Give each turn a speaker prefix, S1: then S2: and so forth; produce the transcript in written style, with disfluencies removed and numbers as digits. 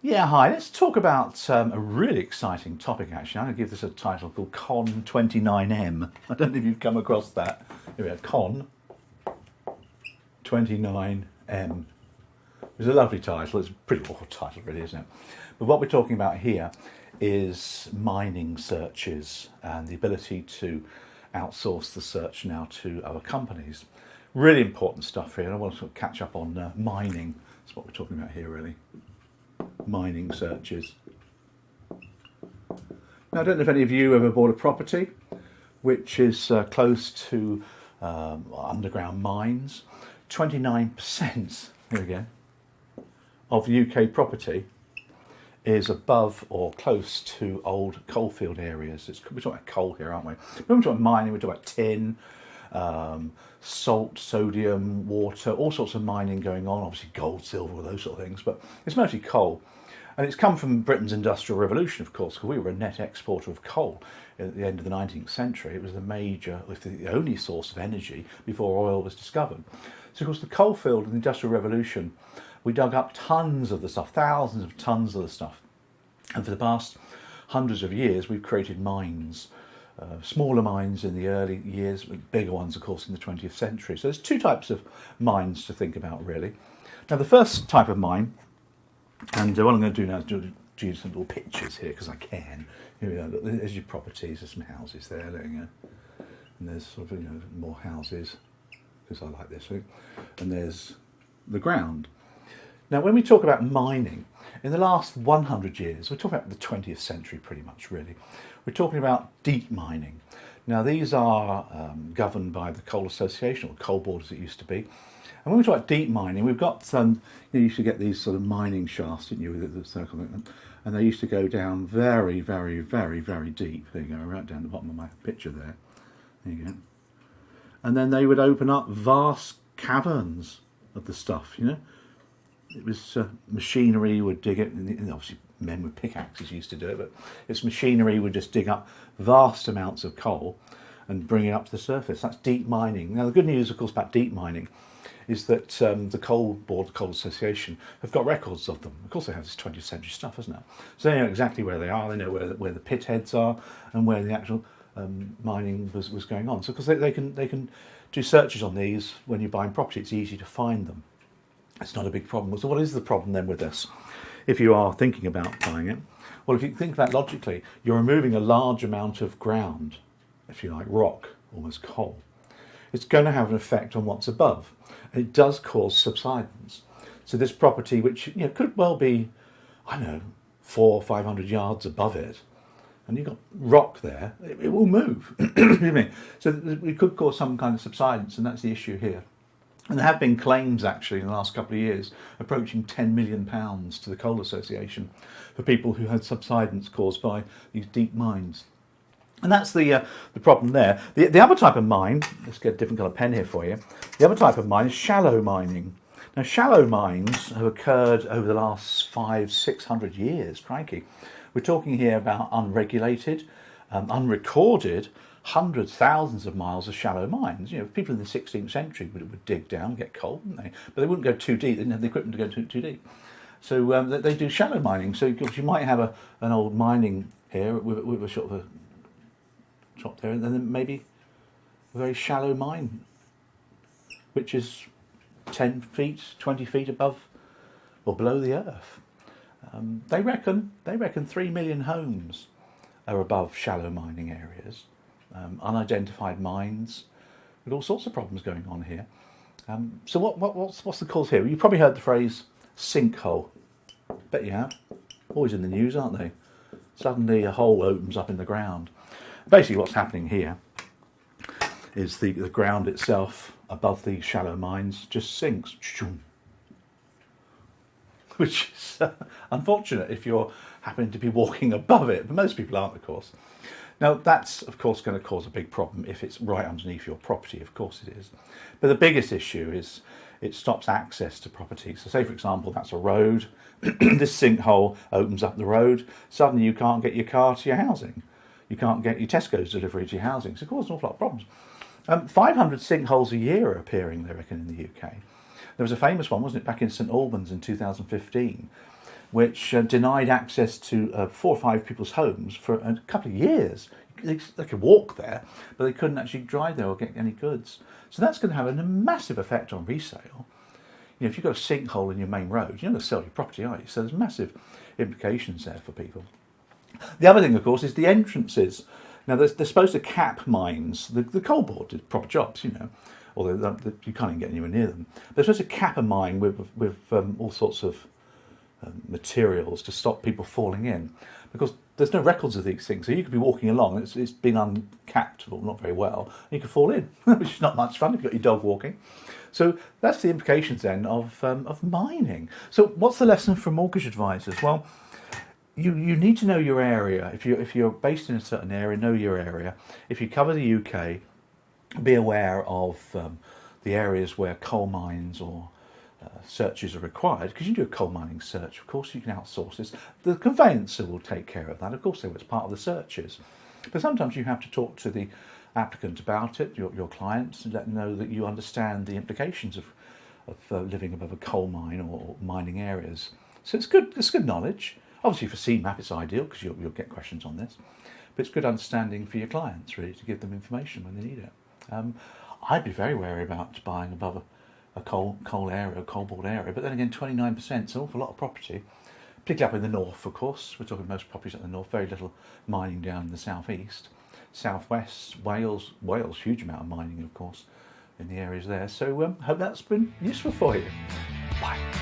S1: Yeah, hi. Let's talk about a really exciting topic, actually. I'm going to give this a title called Con 29M. I don't know if you've come across that. Here we are, Con 29M. It's a lovely title. It's a pretty awful title, really, isn't it? But what we're talking about here is mining searches and the ability to outsource the search now to other companies. Really important stuff here. And I want to sort of catch up on mining. That's what we're talking about here, really. Mining searches. Now, I don't know if any of you ever bought a property which is close to underground mines. 29%, here we go, of UK property is above or close to old coalfield areas. We're talking about coal here, aren't we? When we're talking mining, we're talking about tin, salt, sodium, water, all sorts of mining going on, obviously gold, silver, all those sort of things, but it's mostly coal. And it's come from Britain's Industrial Revolution, of course, because we were a net exporter of coal at the end of the 19th century. It was the major, if the only source of energy before oil was discovered. So, of course, the coal field in the Industrial Revolution, we dug up tons of the stuff, thousands of tons of the stuff. And for the past hundreds of years, we've created mines. Smaller mines in the early years, bigger ones, of course, in the 20th century. So there's two types of mines to think about, really. Now, the first type of mine, and what I'm going to do now is do some little pictures here, because I can. Here we are. Look, there's your properties. There's some houses there. There you go. And there's sort of, more houses, because I like this. And there's the ground. Now, when we talk about mining, in the last 100 years, we're talking about the 20th century pretty much, really. We're talking about deep mining. Now, these are governed by the Coal Association, or Coal Board as it used to be. And when we talk about deep mining, we've got some, you used to get these sort of mining shafts, didn't you, with the circle, and they used to go down very, very, very, very deep. There you go, right down the bottom of my picture there. There you go. And then they would open up vast caverns of the stuff, It was machinery would dig it, and obviously men with pickaxes used to do it, but it's machinery would just dig up vast amounts of coal and bring it up to the surface. That's deep mining. Now, the good news, of course, about deep mining is that the Coal Board, the Coal Association, have got records of them. Of course, they have this 20th century stuff, isn't it? So they know exactly where they are. They know where the pit heads are and where the actual mining was going on. So, because they can do searches on these when you're buying property, it's easy to find them. It's not a big problem. So what is the problem then with this? If you are thinking about buying it, well, if you think about logically, you're removing a large amount of ground, if you like, rock, almost coal. It's going to have an effect on what's above. And it does cause subsidence. So this property, which could well be, 400 or 500 yards above it, and you've got rock there, it will move. Excuse me. So it could cause some kind of subsidence, and that's the issue here. And there have been claims, actually, in the last couple of years, approaching £10 million to the Coal Association for people who had subsidence caused by these deep mines. And that's the problem there. The other type of mine, let's get a different colour pen here for you. The other type of mine is shallow mining. Now, shallow mines have occurred over the last 500-600 years, crikey. We're talking here about unregulated, unrecorded, hundreds, thousands of miles of shallow mines. People in the 16th century would dig down, get coal, wouldn't they? But they wouldn't go too deep. They didn't have the equipment to go too deep. So they do shallow mining. So you might have an old mining here with a sort of a top there, and then maybe a very shallow mine, which is 10 feet, 20 feet above or below the earth. They reckon 3 million homes are above shallow mining areas. Unidentified mines, with all sorts of problems going on here. So what's the cause here? Well, you've probably heard the phrase sinkhole. Bet you have. Always in the news, aren't they? Suddenly a hole opens up in the ground. Basically what's happening here is the ground itself above the shallow mines just sinks. Which is unfortunate if you're happening to be walking above it, but most people aren't, of course. Now, that's, of course, going to cause a big problem if it's right underneath your property. Of course it is. But the biggest issue is it stops access to property. So say, for example, that's a road. This sinkhole opens up the road. Suddenly you can't get your car to your housing. You can't get your Tesco's delivery to your housing. So it causes an awful lot of problems. 500 sinkholes a year are appearing, they reckon, in the UK. There was a famous one, wasn't it, back in St Albans in 2015, which denied access to 4 or 5 people's homes for a couple of years. They could walk there, but they couldn't actually drive there or get any goods. So that's going to have a massive effect on resale. You know, if you've got a sinkhole in your main road, you're not going to sell your property, are you? So there's massive implications there for people. The other thing, of course, is the entrances. Now, they're supposed to cap mines. The coal board did proper jobs, you know, although you can't even get anywhere near them. They're supposed to cap a mine with all sorts of materials to stop people falling in, because there's no records of these things. So you could be walking along, it's been uncapped, or not very well, and you could fall in, which is not much fun if you've got your dog walking. So that's the implications then of mining. So what's the lesson for mortgage advisors? Well, you need to know your area. If you're based in a certain area, know your area. If you cover the UK, be aware of the areas where coal mines or searches are required, because you can do a coal mining search. Of course, you can outsource this. The conveyancer will take care of that. Of course, it's part of the searches. But sometimes you have to talk to the applicant about it, your clients, and let them know that you understand the implications of living above a coal mine or mining areas. So it's good knowledge. Obviously, for CMAP, it's ideal because you'll get questions on this. But it's good understanding for your clients, really, to give them information when they need it. I'd be very wary about buying above a coal area, a coal board area. But then again, 29% is an awful lot of property, particularly up in the north, of course. We're talking most properties up in the north, very little mining down in the southeast. Southwest, Wales, huge amount of mining, of course, in the areas there. So hope that's been useful for you. Bye.